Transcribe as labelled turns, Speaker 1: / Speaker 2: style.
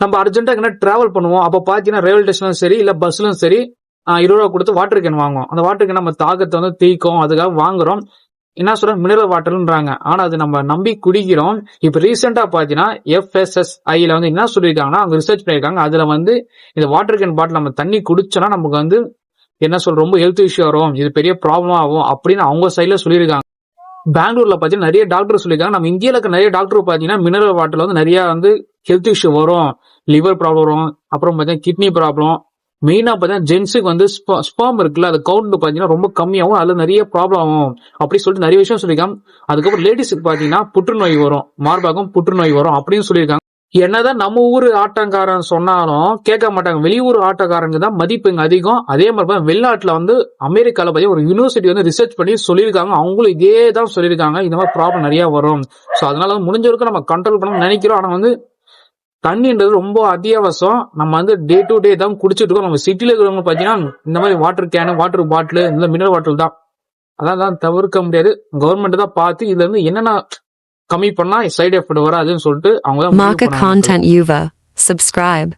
Speaker 1: நம்ம அர்ஜென்ட்டா எங்கன்னா டிராவல் பண்ணுவோம். அப்ப பாத்தீங்கன்னா ரயில்வே ஸ்டேஷனும் சரி, இல்ல பஸ்லயும் சரி, ரூ. 20 கொடுத்து வாட்டர் கேன் வாங்குவோம். அந்த வாட்டர் கேன் நம்ம தாகத்தை வந்து தீர்க்கும். அதுக்காக வாங்குறோம். என்ன சொல்றாங்க மினரல் வாட்டர்ன்றாங்க. ஆனா அது நம்ம நம்பி குடிக்கிறோம். இப்ப ரீசெண்டா பாத்தீங்கன்னா FSSAI வந்து என்ன சொல்லியிருக்காங்கன்னா, அவங்க ரிசர்ச் பண்ணியிருக்காங்க. அதுல வந்து இந்த வாட்டர் கேன் பாட்டில் நம்ம தண்ணி குடிச்சோம்னா நமக்கு வந்து என்ன ரொம்ப ஹெல்த் இஷ்யூ வரும். இது பெரிய ப்ராப்ளம் ஆகும் அப்படின்னு அவங்க சைட்ல சொல்லியிருக்காங்க. பெங்களூர்ல பாத்தீங்கன்னா நிறைய டாக்டர் சொல்லியிருக்காங்க. நம்ம இந்தியால இருக்க நிறைய டாக்டர் பாத்தீங்கன்னா மினரல் வாட்டர்ல வந்து நிறைய வந்து ஹெல்த் இஷ்யூ வரும். லிவர் ப்ராப்ளம் வரும். அப்புறம் பாத்தீங்கன்னா கிட்னி ப்ராப்ளம். மெயினா பாத்தீங்கன்னா ஜென்ஸுக்கு வந்து ஸ்பெர்ம் இருக்குல்ல, அது கவுண்ட் பாத்தீங்கன்னா ரொம்ப கம்மியாகும். அதுல நிறைய ப்ராப்ளம் ஆகும் அப்படி சொல்லிட்டு நிறைய விஷயம் சொல்லியிருக்காங்க. அதுக்கப்புறம் லேடிஸுக்கு பாத்தீங்கன்னா புற்றுநோய் வரும், மார்பாகம் புற்றுநோய் வரும் அப்படின்னு சொல்லியிருக்காங்க. என்னதான் நம்ம ஊரு ஆட்டக்காரன் சொன்னாலும் கேட்க மாட்டாங்க. வெளியூர் ஆட்டக்காரங்க தான் மதிப்பு இங்க அதிகம். அதே மாதிரி வெளிநாட்டுல வந்து அமெரிக்கால பத்தி ஒரு யூனிவர்சிட்டி வந்து ரிசர்ச் பண்ணி சொல்லியிருக்காங்க. அவங்களும் இதே தான் சொல்லியிருக்காங்க. இந்த மாதிரி ப்ராப்ளம் நிறைய வரும். சோ அதனால முடிஞ்ச வரைக்கும் நம்ம கண்ட்ரோல் பண்ண நினைக்கிறோம். ஆனா வந்து தண்ணின்றது ரொம்ப அத்தியாவசியம். நம்ம வந்து டே டு டே தான் குடிச்சிட்டு இருக்கோம். நம்ம சிட்டில இருக்கிறவங்க பாத்தீங்கன்னா இந்த மாதிரி வாட்டர் கேனு, வாட்டர் பாட்டில், இந்த மினரல் வாட்டர் தான். அதான் தவிர்க்க முடியாது. கவர்மெண்ட் தான் பார்த்து இதுல இருந்து என்னென்ன கம்மி பண்ணா சைடு எஃபெக்ட் வராதுன்னு சொல்லிட்டு அவங்க தான் முடிவு
Speaker 2: Maka
Speaker 1: பண்ணணும்.
Speaker 2: content Yuva. Subscribe.